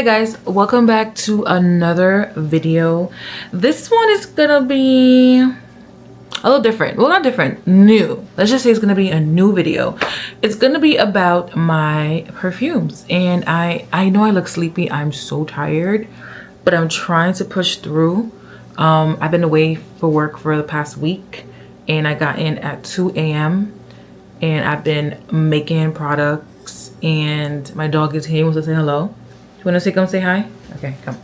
Hi guys, welcome back to another video. This one is gonna be a little different. Well, not different, new. Let's just say it's gonna be a new video. It's gonna be about my perfumes, and I know I look sleepy. I'm so tired, but I'm trying to push through. I've been away for work for the past week, and I got in at 2 a.m. and I've been making products, and my dog is here. He wants to say hello. You want to come say hi? Okay, come.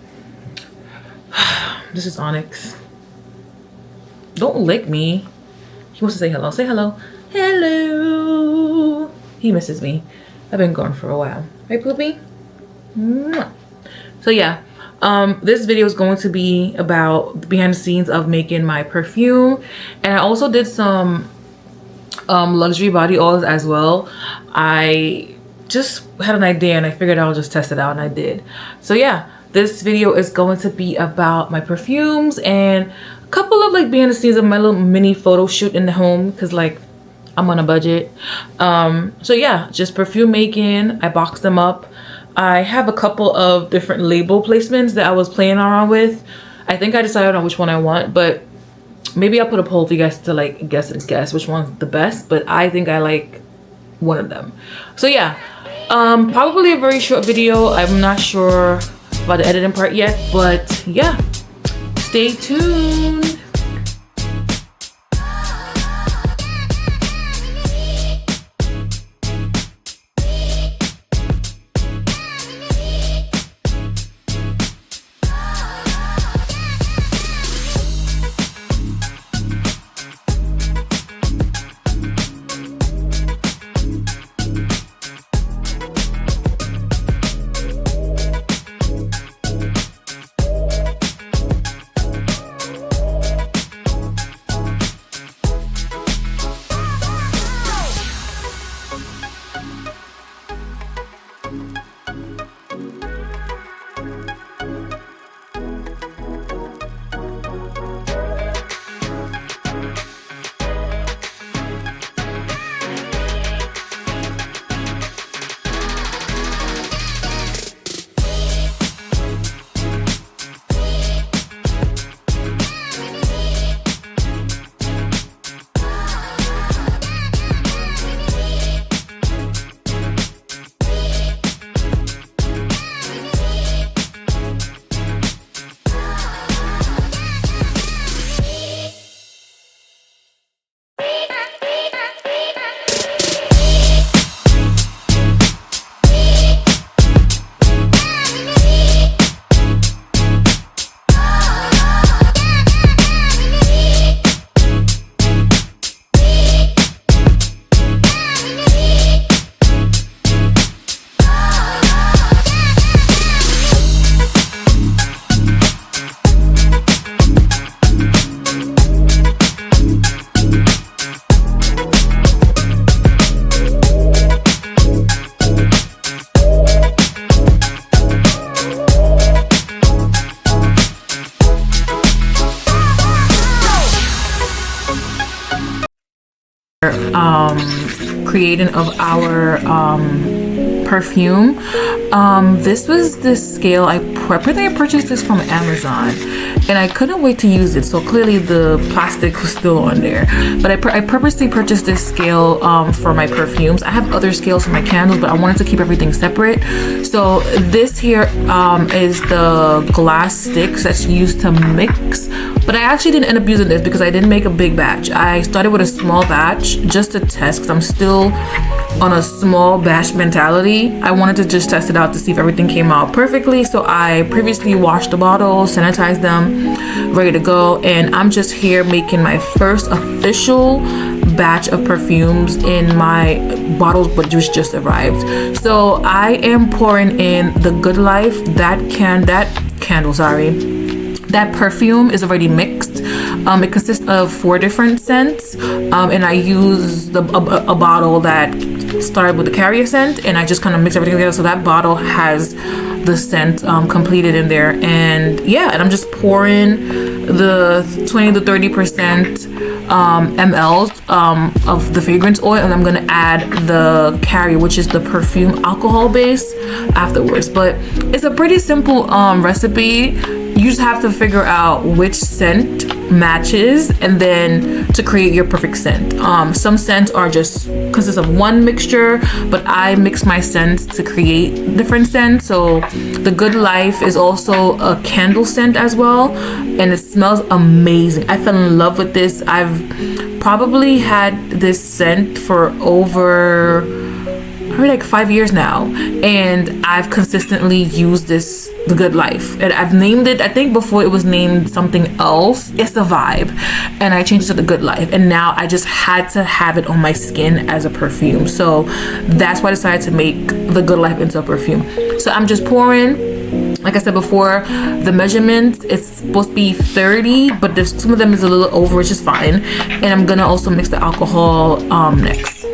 This is Onyx. Don't lick me. He wants to say hello. Say hello. Hello. He misses me. I've been gone for a while. Right, Poopy? Mwah. So yeah, this video is going to be about the behind the scenes of making my perfume, and I also did some luxury body oils as well. I just had an idea and I figured I'll just test it out, and I did. So yeah, this video is going to be about my perfumes and a couple of like behind the scenes of my little mini photo shoot in the home, because like I'm on a budget. So yeah, just perfume making. I boxed them up. I have a couple of different label placements that I was playing around with. I think I decided on which one I want, but maybe I'll put a poll for you guys to like guess which one's the best, but I think I like one of them. So yeah, probably a very short video. I'm not sure about the editing part yet, but yeah, stay tuned. Creating of our perfume. This was this scale. I think I purchased this from Amazon, and I couldn't wait to use it, so clearly the plastic was still on there. But I purposely purchased this scale for my perfumes. I have other scales for my candles, but I wanted to keep everything separate. So this here is the glass sticks that's used to mix, but I actually didn't end up using this because I didn't make a big batch. I started with a small batch just to test, because I'm still on a small batch mentality. I wanted to just test it out to see if everything came out perfectly. So I previously washed the bottles, sanitized them, ready to go, and I'm just here making my first official batch of perfumes in my bottles, but just arrived. So I am pouring in the Good Life. That perfume is already mixed. It consists of 4 different scents, and I use a bottle that started with the carrier scent, and I just kind of mix everything together, so that bottle has the scent completed in there. And yeah, and I'm just pouring the 20 to 30% mLs of the fragrance oil, and I'm gonna add the carrier, which is the perfume alcohol base, afterwards. But it's a pretty simple recipe. You just have to figure out which scent matches and then to create your perfect scent. Some scents are just consist of one mixture, but I mix my scents to create different scents. So the Good Life is also a candle scent as well, and it smells amazing. I fell in love with this. I've probably had this scent for over like 5 years now, and I've consistently used this, the Good Life, and I've named it, I think before it was named something else. It's a Vibe, and I changed it to the Good Life, and now I just had to have it on my skin as a perfume. So that's why I decided to make the Good Life into a perfume. So I'm just pouring. Like I said before, the measurement, it's supposed to be 30, but there's some of them is a little over, which is fine. And I'm gonna also mix the alcohol next.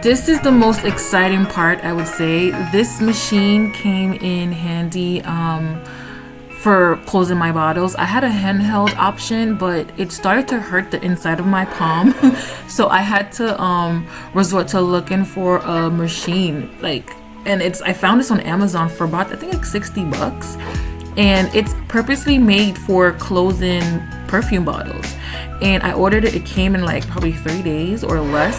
This is the most exciting part, I would say. This machine came in handy for closing my bottles. I had a handheld option, but it started to hurt the inside of my palm. So I had to resort to looking for a machine. And I found this on Amazon for about, I think, like 60 bucks. And it's purposely made for closing perfume bottles. And I ordered it. It came in like probably 3 days or less.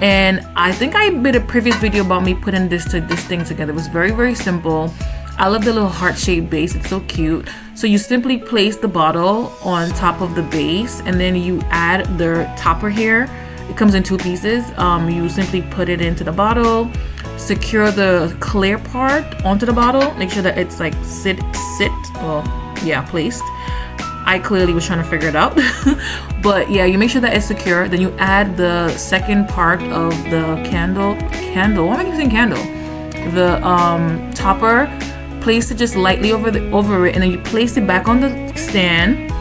And I think I made a previous video about me putting this thing together. It was very, very simple. I love the little heart-shaped base. It's so cute. So you simply place the bottle on top of the base, and then you add the topper here. It comes in 2 pieces. You simply put it into the bottle, secure the clear part onto the bottle. Make sure that it's like placed. I clearly was trying to figure it out. But yeah, you make sure that it's secure. Then you add the second part of the candle. Why am I saying candle? The topper. Place it just lightly over it, and then you place it back on the stand.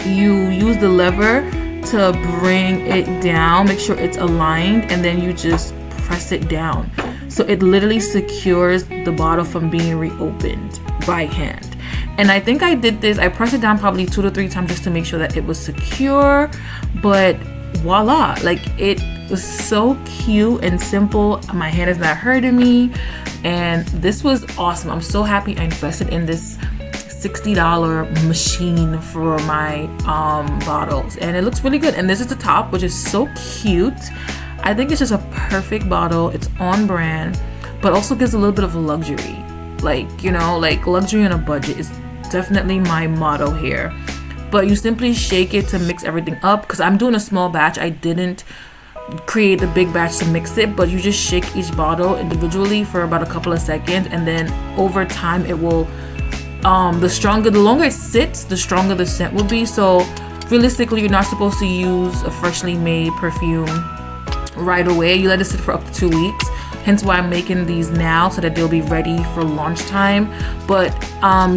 You use the lever to bring it down. Make sure it's aligned, and then you just press it down. So it literally secures the bottle from being reopened by hand. And I think I did this. I pressed it down probably 2 to 3 times just to make sure that it was secure. But voila, like, it was so cute and simple. My hand is not hurting me, and this was awesome. I'm so happy I invested in this $60 machine for my bottles, and it looks really good. And this is the top, which is so cute. I think it's just a perfect bottle. It's on brand, but also gives a little bit of luxury. Like, you know, like luxury on a budget is definitely my motto here. But you simply shake it to mix everything up, because I'm doing a small batch. I didn't create a big batch to mix it, but you just shake each bottle individually for about a couple of seconds, and then over time it will the longer it sits, the stronger the scent will be. So realistically, you're not supposed to use a freshly made perfume right away. You let it sit for up to 2 weeks, hence why I'm making these now, so that they'll be ready for launch time. But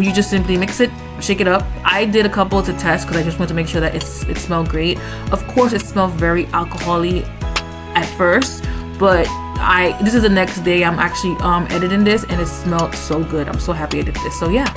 you just simply mix it, shake it up. I did a couple to test because I just wanted to make sure that it smelled great. Of course, it smelled very alcohol-y at first, but this is the next day I'm actually editing this, and it smelled so good. I'm so happy I did this. So yeah.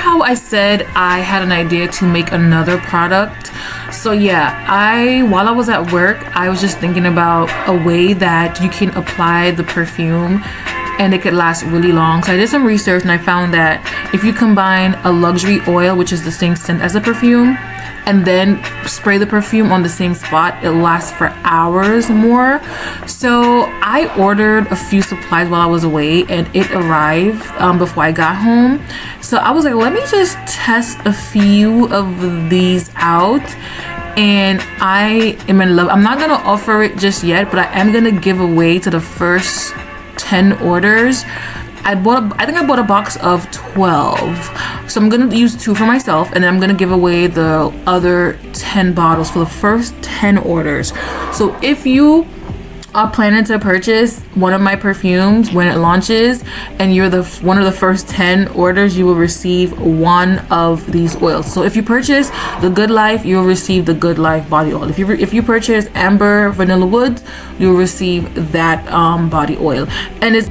how I said I had an idea to make another product? So yeah, while I was at work, I was just thinking about a way that you can apply the perfume and it could last really long. So I did some research and I found that if you combine a luxury oil, which is the same scent as a perfume, and then spray the perfume on the same spot, it lasts for hours more. So I ordered a few supplies while I was away and it arrived before I got home. So I was like, let me just test a few of these out. And I am in love. I'm not gonna offer it just yet, but I am gonna give away to the first 10 orders. I think I bought a box of 12. So I'm gonna use 2 for myself and then I'm gonna give away the other 10 bottles for the first 10 orders. So if you are planning to purchase one of my perfumes when it launches and you're one of the first 10 orders, you will receive one of these oils. So if you purchase the Good Life, you'll receive the Good Life body oil. If you purchase Amber Vanilla Woods, you'll receive that body oil. And it's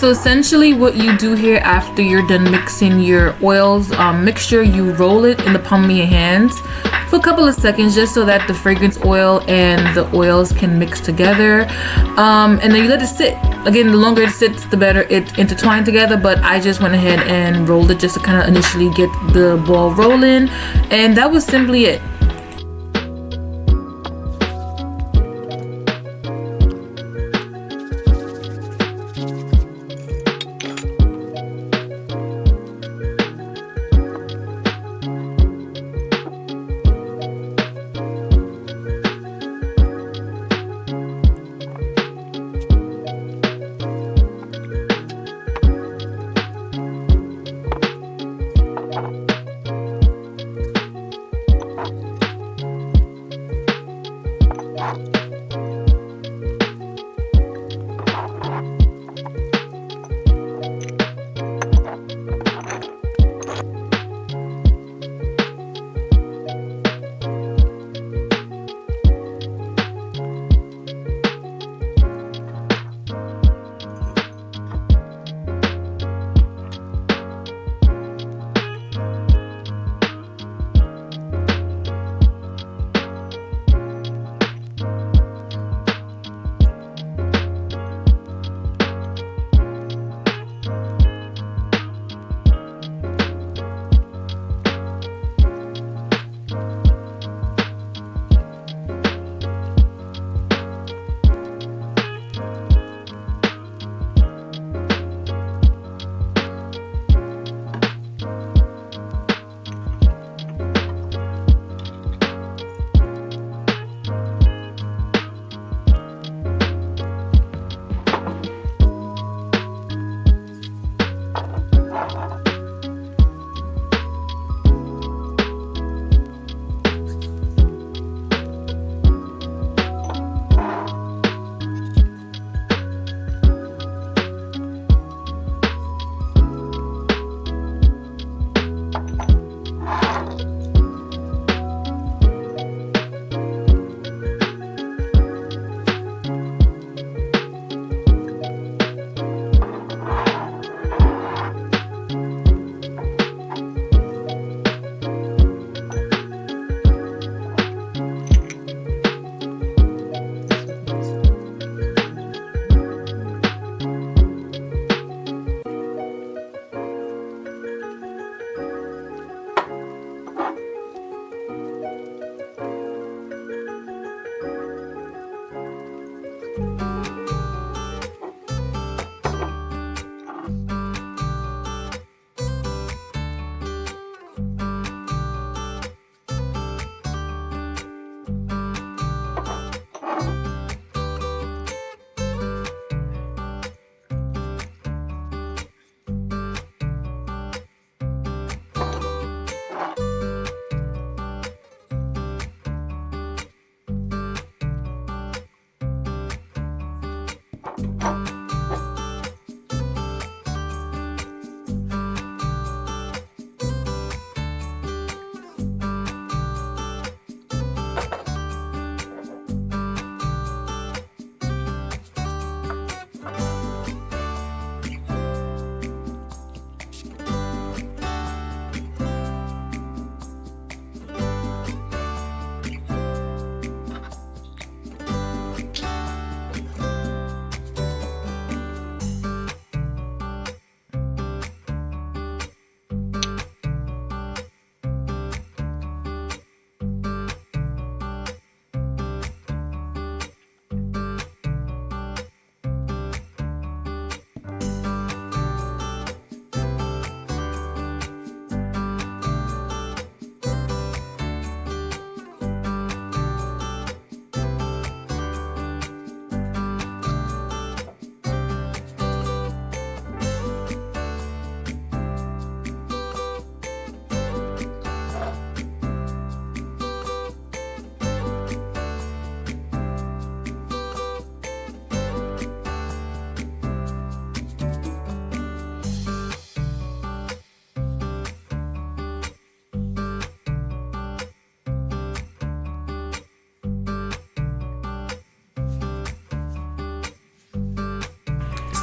So essentially what you do here after you're done mixing your oils mixture, you roll it in the palm of your hands for a couple of seconds just so that the fragrance oil and the oils can mix together, and then you let it sit. Again, the longer it sits, the better it intertwined together, but I just went ahead and rolled it just to kind of initially get the ball rolling, and that was simply it.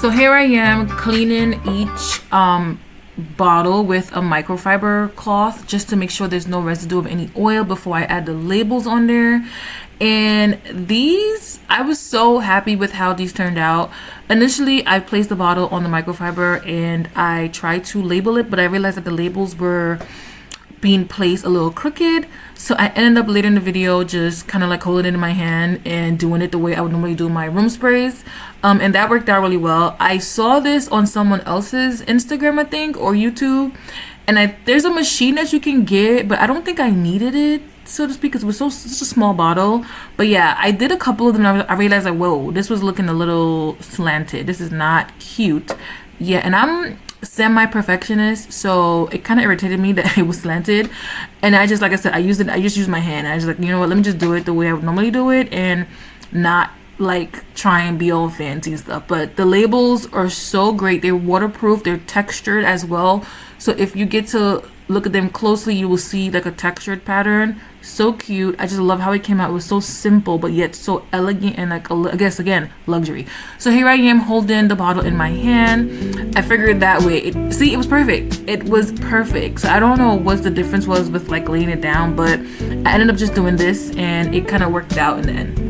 So here I am cleaning each bottle with a microfiber cloth just to make sure there's no residue of any oil before I add the labels on there. And these, I was so happy with how these turned out. Initially, I placed the bottle on the microfiber and I tried to label it, but I realized that the labels were being placed a little crooked. So I ended up later in the video just kind of like holding it in my hand and doing it the way I would normally do my room sprays. And that worked out really well. I saw this on someone else's Instagram, I think, or YouTube. And there's a machine that you can get, but I don't think I needed it, so to speak, because it was such a small bottle. But yeah, I did a couple of them and I realized like, whoa, this was looking a little slanted. This is not cute. Yeah, and I'm semi-perfectionist, so it kind of irritated me that it was slanted. And I just, like I said, I just used my hand. I was like, you know what, let me just do it the way I would normally do it and not like try and be all fancy and stuff. But the labels are so great. They're waterproof, they're textured as well, so if you get to look at them closely, you will see like a textured pattern. So cute. I just love how it came out. It was so simple but yet so elegant and like I guess again luxury. So here I am holding the bottle in my hand. I figured that way it was perfect. It was perfect. So I don't know what the difference was with like laying it down, but I ended up just doing this and it kind of worked out in the end.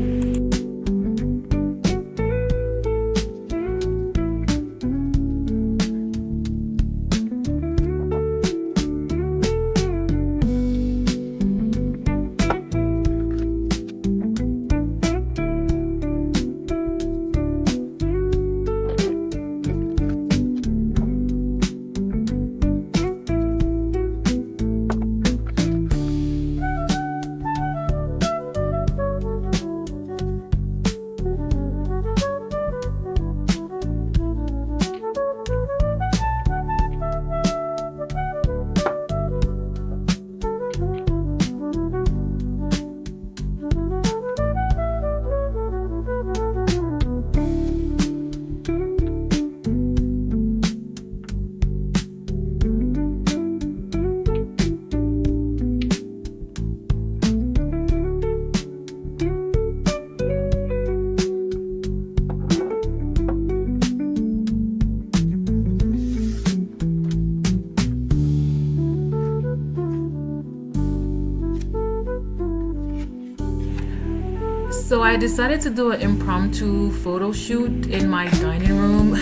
So I decided to do an impromptu photo shoot in my dining room.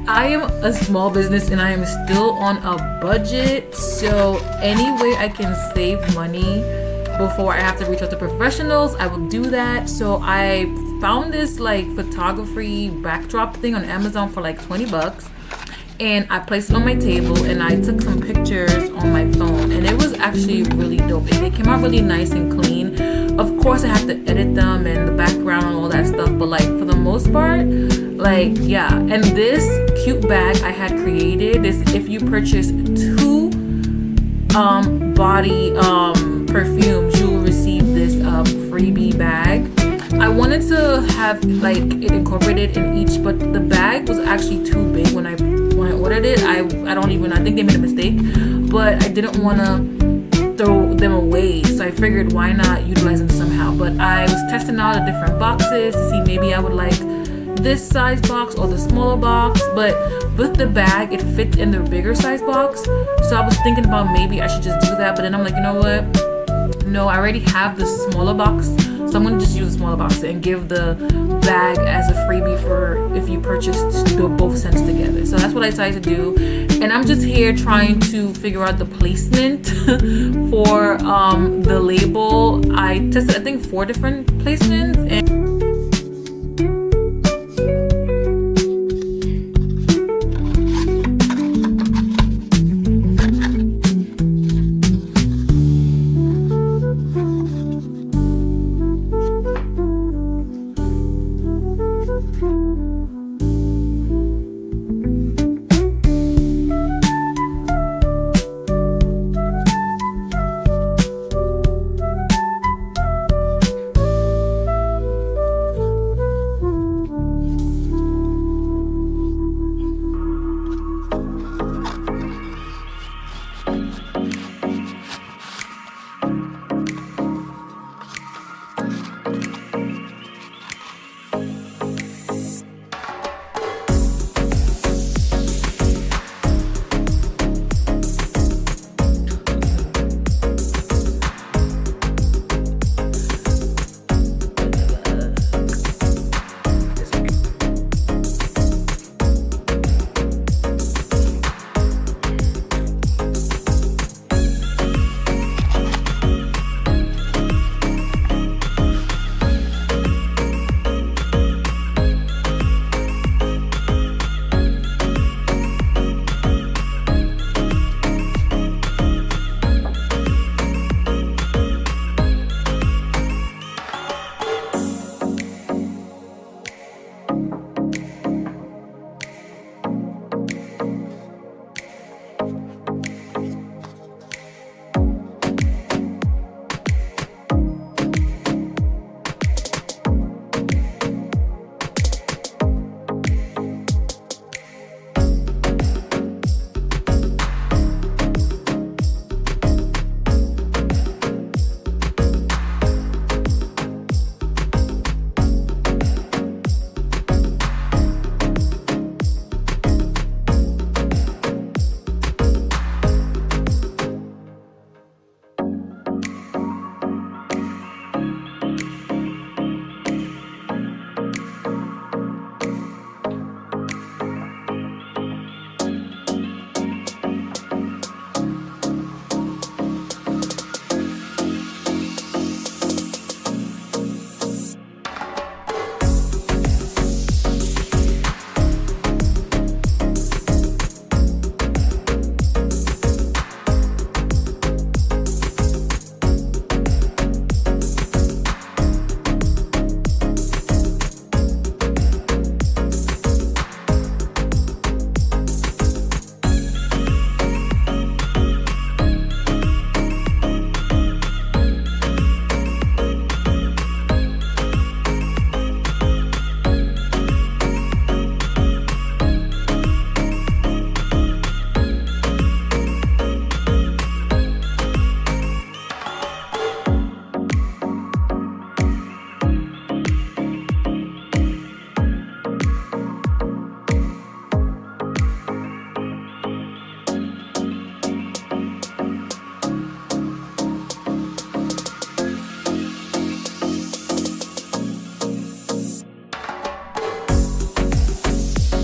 I am a small business and I am still on a budget, so any way I can save money before I have to reach out to professionals, I will do that. So I found this like photography backdrop thing on Amazon for like 20 bucks. And I placed it on my table and I took some pictures on my phone, and it was actually really dope. They came out really nice and clean. Of course I have to edit them and the background and all that stuff, but like for the most part, like yeah. And this cute bag I had created is if you purchase 2 body perfumes, you will receive this freebie bag. I wanted to have like it incorporated in each, but the bag was actually too big when I ordered it. I think they made a mistake, but I didn't want to throw them away, so I figured why not utilize them somehow. But I was testing out the different boxes to see maybe I would like this size box or the smaller box, but with the bag it fits in the bigger size box, so I was thinking about maybe I should just do that. But then I'm like, you know what, no, I already have the smaller box, so I'm gonna just use the smaller box and give the bag as a freebie for if you purchase both scents together. So that's what I decided to do, and I'm just here trying to figure out the placement for the label. I tested I think 4 different placements,